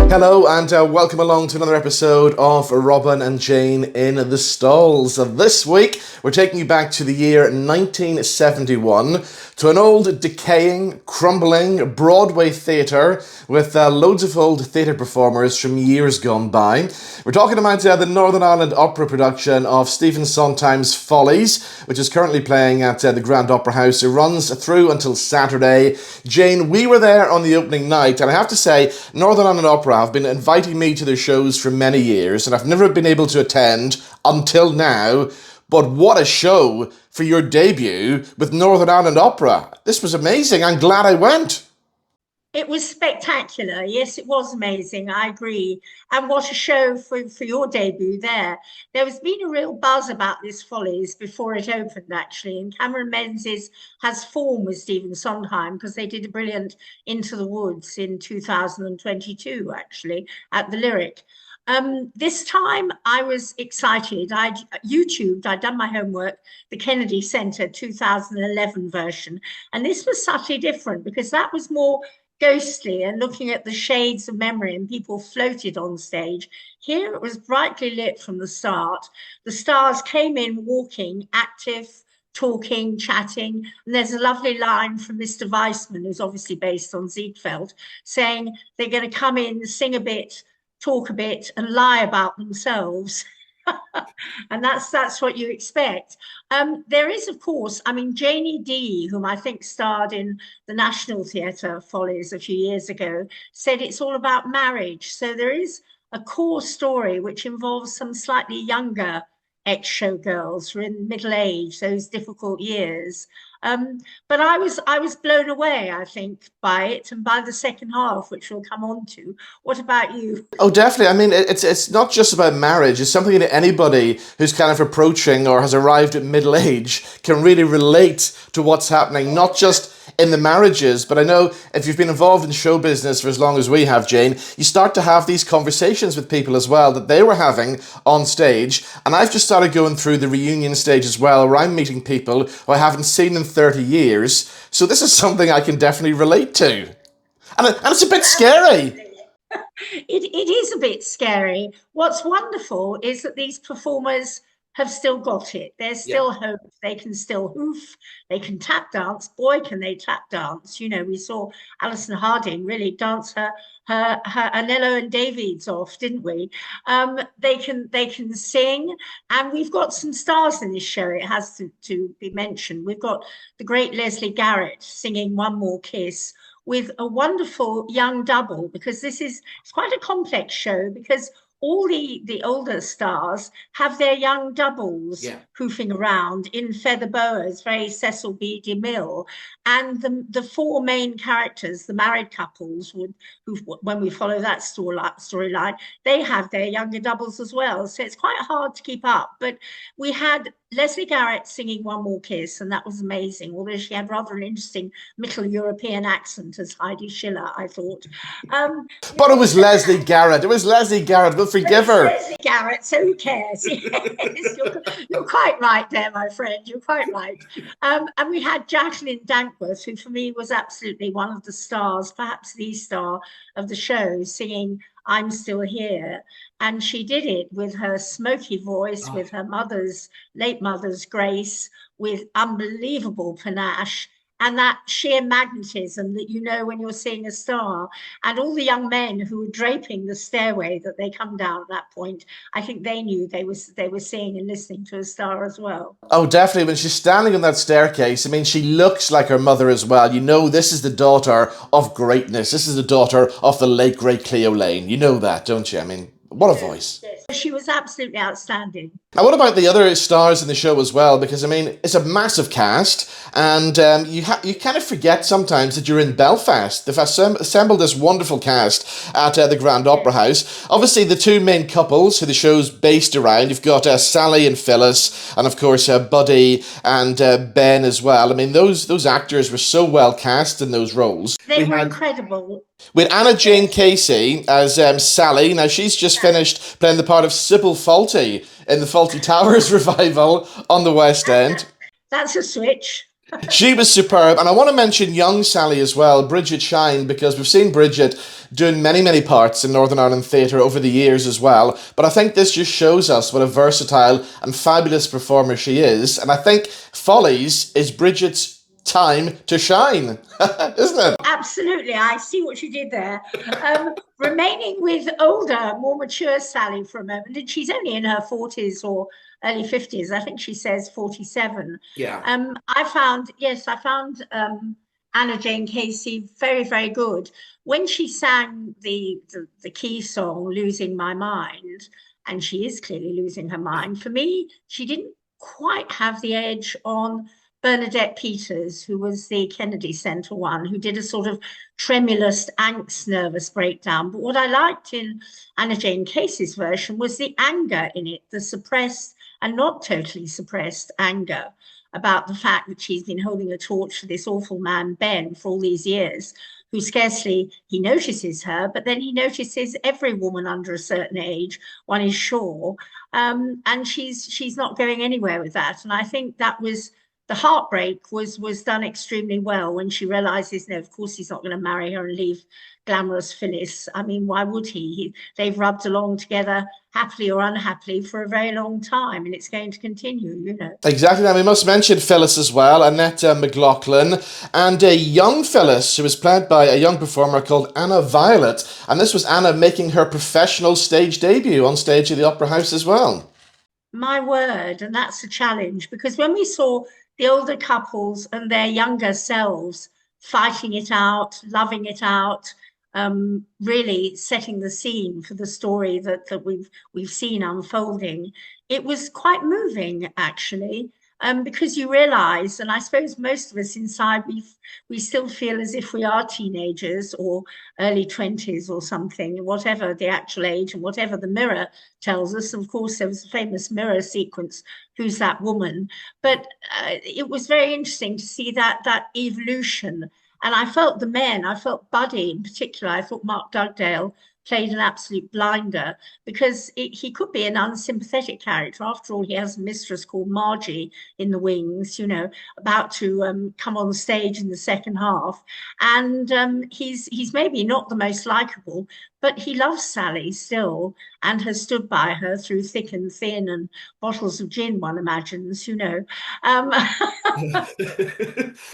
Hello and welcome along to another episode of Robin and Jane in the Stalls. This week we're taking you back to the year 1971 to an old, decaying, crumbling Broadway theatre with loads of old theatre performers from years gone by. We're talking about the Northern Ireland Opera production of Stephen Sondheim's Follies, which is currently playing at the Grand Opera House. It runs through until Saturday. Jane, we were there on the opening night, and I have to say, Northern Ireland Opera have been inviting me to their shows for many years, and I've never been able to attend until now. But what a show for your debut with Northern Ireland Opera. This was amazing. I'm glad I went. It was spectacular. Yes, it was amazing. I agree. And what a show for your debut there. There has been a real buzz about this Follies before it opened, actually. And Cameron Menzies has formed with Stephen Sondheim because they did a brilliant Into the Woods in 2022, actually, at the Lyric. This time I was excited. I'd done my homework, the Kennedy Center 2011 version. And this was subtly different because that was more ghostly and looking at the shades of memory and people floated on stage. Here it was brightly lit from the start. The stars came in walking, active, talking, chatting. And there's a lovely line from Mr. Weissman, who's obviously based on Ziegfeld, saying they're going to come in, sing a bit, talk a bit and lie about themselves. And that's what you expect. There is, of course, Janie Dee, whom I think starred in the National Theatre Follies a few years ago, said it's all about marriage. So there is a core story which involves some slightly younger ex-showgirls who are in middle age, those difficult years. But I was blown away, I think, by it and by the second half, which we'll come on to. What about you? Oh, definitely. I mean, it's not just about marriage. It's something that anybody who's kind of approaching or has arrived at middle age can really relate to what's happening, not just in the marriages, but I know if you've been involved in show business for as long as we have, Jane, you start to have these conversations with people as well that they were having on stage. And I've just started going through the reunion stage as well, where I'm meeting people who I haven't seen in 30 years. So this is something I can definitely relate to. And it's a bit scary. It is a bit scary. What's wonderful is that these performers have still got it. There's still hope. They can still hoof. They can tap dance. Boy, can they tap dance. You know, we saw Alison Harding really dance her Anello and Davids off, didn't we? They can sing. And we've got some stars in this show. It has to be mentioned. We've got the great Leslie Garrett singing One More Kiss with a wonderful young double, because it's quite a complex show because all the older stars have their young doubles hoofing around in feather boas, very Cecil B. DeMille. And the four main characters, the married couples, when we follow that storyline, they have their younger doubles as well. So it's quite hard to keep up. But we had Leslie Garrett singing One More Kiss, and that was amazing, although she had rather an interesting Middle European accent as Heidi Schiller, I thought. But it was Leslie Garrett. It was Leslie Garrett. We'll forgive her. Leslie Garrett, so who cares? Yes, you're quite right there, my friend. You're quite right. And we had Jacqueline Dankworth, who for me was absolutely one of the stars, perhaps the star of the show, singing I'm Still Here. And she did it with her smoky voice, with her late mother's grace, with unbelievable panache, and that sheer magnetism that you know when you're seeing a star. And all the young men who were draping the stairway that they come down at that point, I think they knew they were seeing and listening to a star as well. Oh, definitely. When she's standing on that staircase, I mean, she looks like her mother as well. You know, this is the daughter of greatness. This is the daughter of the late, great Cleo Lane. You know that, don't you? I mean, what a voice. Yes. She was absolutely outstanding. Now, what about the other stars in the show as well? Because, I mean, it's a massive cast, and you kind of forget sometimes that you're in Belfast. They've assembled this wonderful cast at the Grand Opera House. Obviously, the two main couples who the show's based around, you've got Sally and Phyllis, and of course, Buddy and Ben as well. I mean, those actors were so well cast in those roles. They were incredible. With Anna Jane Casey as Sally. Now, she's just finished playing the part of Sybil Fawlty in the Fawlty Towers revival on the West End. That's a switch. She was superb, and I want to mention young Sally as well, Bridget Shine, because we've seen Bridget doing many, many parts in Northern Ireland theatre over the years as well. But I think this just shows us what a versatile and fabulous performer she is, and I think Follies is Bridget's time to shine, isn't it? Absolutely, I see what you did there. Remaining with older, more mature Sally for a moment, and she's only in her 40s or early 50s. I think she says 47. Yeah. I found Anna Jane Casey very, very good. When she sang the key song, Losing My Mind, and she is clearly losing her mind, for me, she didn't quite have the edge on Bernadette Peters, who was the Kennedy Center one, who did a sort of tremulous, angst, nervous breakdown. But what I liked in Anna Jane Casey's version was the anger in it, the suppressed and not totally suppressed anger about the fact that she's been holding a torch for this awful man, Ben, for all these years, who scarcely he notices her, but then he notices every woman under a certain age, one is sure. And she's not going anywhere with that. And I think that was the heartbreak was done extremely well when she realizes, no, of course he's not going to marry her and leave glamorous Phyllis. I mean, why would he? They've rubbed along together, happily or unhappily, for a very long time, and it's going to continue, you know. Exactly. Now, we must mention Phyllis as well, Annette McLaughlin, and a young Phyllis who was played by a young performer called Anna Violet. And this was Anna making her professional stage debut on stage at the Opera House as well. My word, and that's a challenge, because when we saw the older couples and their younger selves fighting it out, loving it out, really setting the scene for the story that we've seen unfolding, it was quite moving actually. Because you realize, and I suppose most of us inside, we still feel as if we are teenagers or early 20s or something, whatever the actual age and whatever the mirror tells us. Of course, there was a famous mirror sequence, Who's That Woman? But it was very interesting to see that evolution. And I felt the men, I felt Buddy in particular, I thought Mark Dugdale played an absolute blinder because he could be an unsympathetic character. After all, he has a mistress called Margie in the wings, you know, about to come on stage in the second half. And he's maybe not the most likable, but he loves Sally still and has stood by her through thick and thin and bottles of gin, one imagines, you know. Um,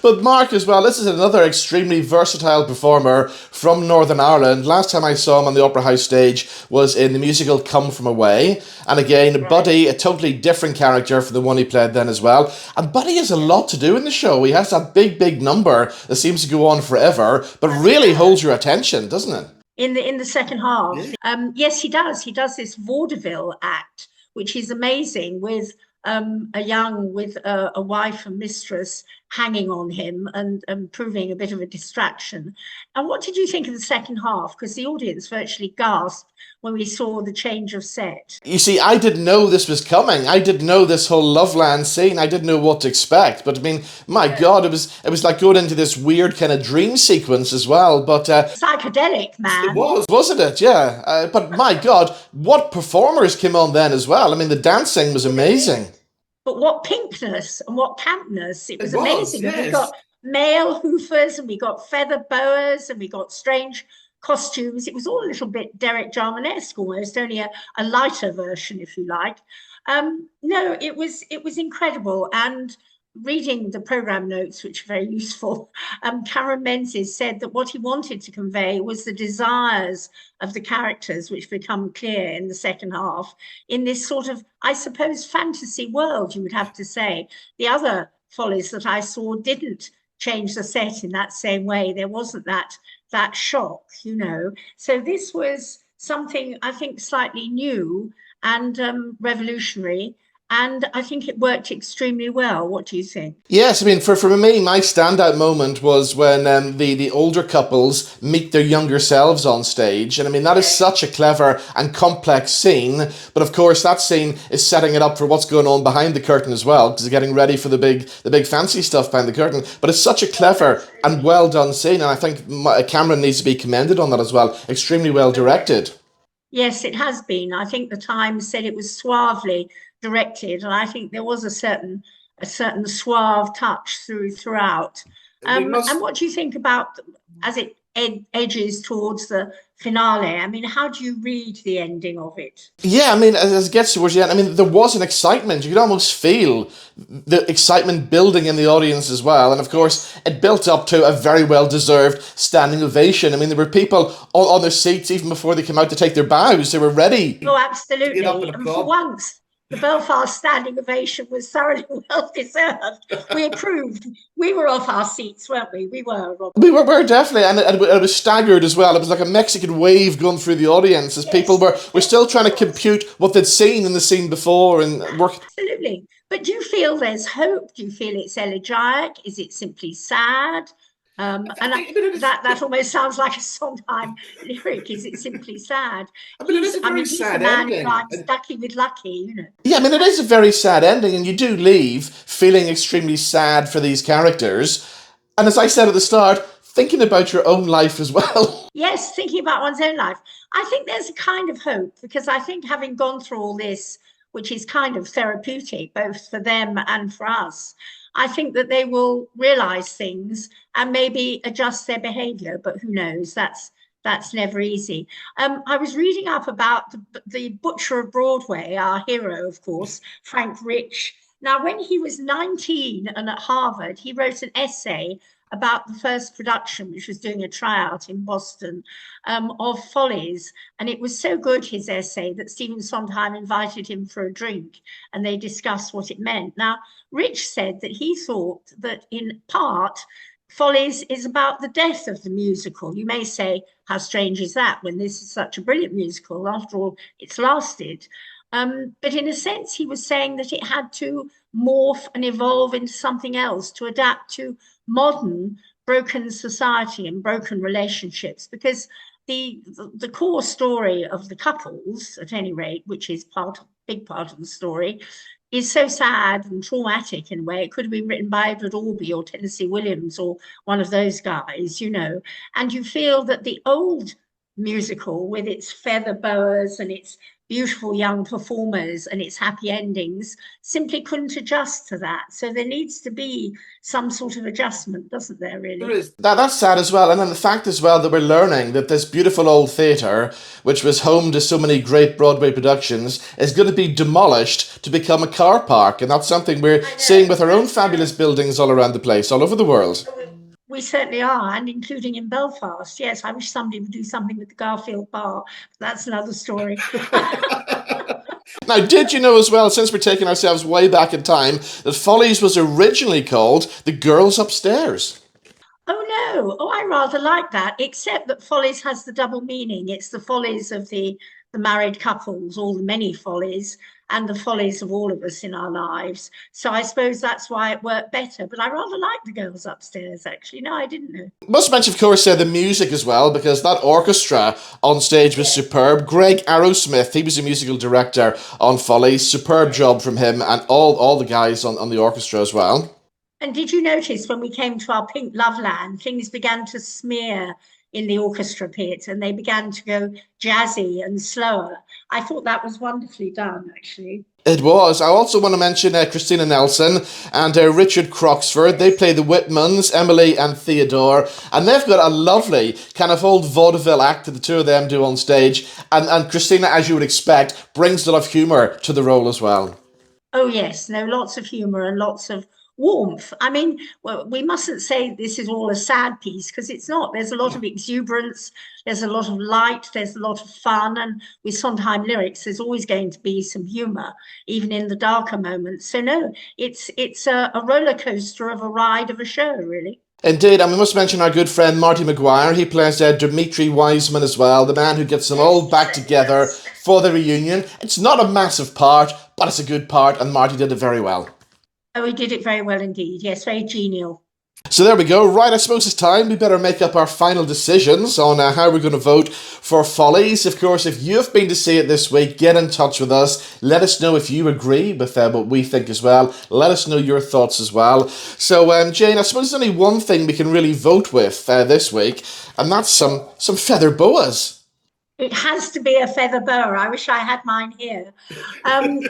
But Mark as well, this is another extremely versatile performer from Northern Ireland. Last time I saw him on the Opera House stage was in the musical Come From Away. And again, right. Buddy, a totally different character from the one he played then as well. And Buddy has a lot to do in the show. He has that big number that seems to go on forever, but really holds your attention, doesn't it? In the second half. Yes, he does. He does this vaudeville act, which is amazing, with a wife and mistress hanging on him and proving a bit of a distraction. And what did you think of the second half? Because the audience virtually gasped when we saw the change of set. You see, I didn't know this was coming. I didn't know this whole Loveland scene. I didn't know what to expect. But I mean, my God, it was like going into this weird kind of dream sequence as well. But Psychedelic, man. it was, wasn't it? Yeah. But my God, what performers came on then as well? I mean, the dancing was amazing. But what pinkness and what campness. It was It was, amazing. yes. We got male hoofers and we got feather boas and we got strange costumes. It was all a little bit Derek Jarman-esque almost, only a lighter version, if you like. No, it was incredible. And reading the program notes, which are very useful, Cameron Menzies said that what he wanted to convey was the desires of the characters, which become clear in the second half, in this sort of, I suppose, fantasy world, you would have to say. The other Follies that I saw didn't change the set in that same way. There wasn't that shock, you know. So this was something, I think, slightly new and revolutionary. And I think it worked extremely well. What do you think? Yes, I mean, for me, my standout moment was when the older couples meet their younger selves on stage. And I mean, that is such a clever and complex scene. But of course, that scene is setting it up for what's going on behind the curtain as well, because they're getting ready for the big fancy stuff behind the curtain. But it's such a clever and well done scene. And I think Cameron needs to be commended on that as well. Extremely well directed. Yes, it has been. I think the Times said it was suavely directed, and I think there was a certain a certain suave touch throughout. We And must. what do you think about as it edges towards the finale? I mean, how do you read the ending of it? Yeah, I mean, as it gets towards the end, I mean, there was an excitement. You could almost feel the excitement building in the audience as well. And of course, it built up to a very well deserved standing ovation. I mean, there were people on their seats even before they came out to take their bows. They were ready Oh, to get up absolutely. and And for applaud. once, the Belfast standing ovation was thoroughly well deserved. We approved. We were off our seats, weren't we? We were, Rob. We were definitely, and it was staggered as well. It was like a Mexican wave going through the audience as people Yes, were yes, still trying to of course. compute what they'd seen in the scene before and work. Absolutely. But do you feel there's hope? Do you feel it's elegiac? Is it simply sad? I And think, I mean, it is. that almost sounds like a Sondheim lyric. Is it simply sad? I mean, it is a I very mean, he's the sad man who ending. rhymes ducky with lucky, you know. Yeah, I mean, it is a very sad ending, and you do leave feeling extremely sad for these characters. And as I said at the start, thinking about your own life as well. Yes, thinking about one's own life. I think there's a kind of hope because I think having gone through all this, which is kind of therapeutic, both for them and for us, I think that they will realize things and maybe adjust their behavior. But who knows? That's never easy. I was reading up about the Butcher of Broadway, our hero, of course, Frank Rich. Now, when he was 19 and at Harvard, he wrote an essay about the first production, which was doing a tryout in Boston, of Follies. And it was so good, his essay, that Stephen Sondheim invited him for a drink and they discussed what it meant. Now, Rich said that he thought that in part, Follies is about the death of the musical. You may say, how strange is that when this is such a brilliant musical? After all, it's lasted. But in a sense, he was saying that it had to morph and evolve into something else to adapt to modern broken society and broken relationships because the core story of the couples, at any rate, which is big part of the story, is so sad and traumatic in a way. It could have been written by Edward Albee or Tennessee Williams or one of those guys, you know. And you feel that the old musical with its feather boas and its beautiful young performers and its happy endings simply couldn't adjust to that. So there needs to be some sort of adjustment, doesn't there, There really? is. That's sad as well. And then the fact as well that we're learning that this beautiful old theatre, which was home to so many great Broadway productions, is going to be demolished to become a car park. And that's something we're I seeing with know. our own fabulous buildings all around the place, all over the world. We certainly are, and including in Belfast. Yes, I wish somebody would do something with the Garfield Bar. But that's another story. Now, did you know as well, since we're taking ourselves way back in time, that Follies was originally called The Girls Upstairs? Oh no! Oh, I rather like that. Except that Follies has the double meaning. It's the follies of the married couples, all the many follies, and the follies of all of us in our lives. So I suppose that's why it worked better. But I rather like the girls upstairs. Actually, no, I didn't know. Must mention, of course, the music as well, because that orchestra on stage was Yes. superb. Greg Arrowsmith, he was the musical director on Follies. Superb job from him and all the guys on the orchestra as well. And did you notice when we came to our Pink Love Land, things began to smear in the orchestra pit and they began to go jazzy and slower? I thought that was wonderfully done, actually. It was. I also want to mention Christina Nelson and Richard Croxford. They play the Whitmans, Emily and Theodore, and they've got a lovely kind of old vaudeville act that the two of them do on stage. And Christina, as you would expect, brings a lot of humour to the role as well. Oh, yes, no, lots of humour and lots of warmth. I mean, well, we mustn't say this is all a sad piece because it's not. There's a lot of exuberance, there's a lot of light, there's a lot of fun. And with Sondheim lyrics, there's always going to be some humour, even in the darker moments. So, no, it's a roller coaster of a ride of a show, really. Indeed, and we must mention our good friend Marty Maguire. He plays Dimitri Wiseman as well, the man who gets them all Yes, back he together does. for the reunion. It's not a massive part, but it's a good part, and Marty did it very well. Oh, he did it very well indeed. Yes, very genial. So there we go. Right, I suppose it's time. We better make up our final decisions on how we're going to vote for Follies. Of course, if you've been to see it this week, get in touch with us. Let us know if you agree with what we think as well. Let us know your thoughts as well. So, Jane, I suppose there's only one thing we can really vote with this week, and that's some feather boas. It has to be a feather boa. I wish I had mine here.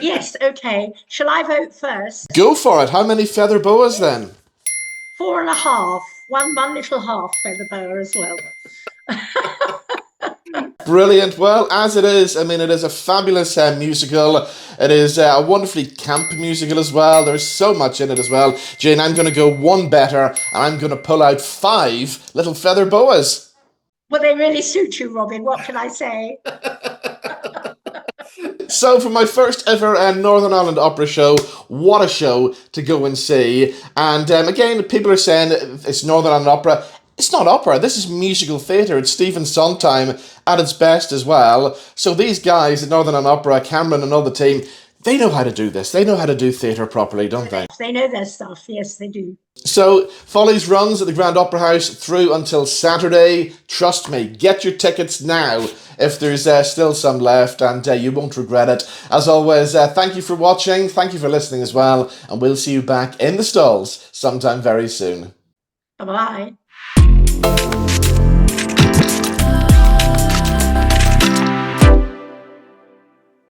Yes, okay. Shall I vote first? Go for it. How many feather boas then? 4.5. One little half feather boa as well. Brilliant. Well, as it is, I mean, it is a fabulous musical. It is a wonderfully camp musical as well. There's so much in it as well. Jane, I'm going to go one better, and I'm going to pull out 5 little feather boas. Well, they really suit you, Robin. What can I say? So, for my first ever Northern Ireland Opera show, what a show to go and see. And again, people are saying it's Northern Ireland Opera. It's not opera, this is musical theatre. It's Stephen Sondheim at its best as well. So these guys at Northern Ireland Opera, Cameron and all the team, they know how to do this. They know how to do theatre properly, don't they? They know their stuff, yes, they do. So, Follies runs at the Grand Opera House through until Saturday. Trust me, get your tickets now if there's still some left, and you won't regret it. As always, thank you for watching, thank you for listening as well, and we'll see you back in the stalls sometime very soon. Bye-bye.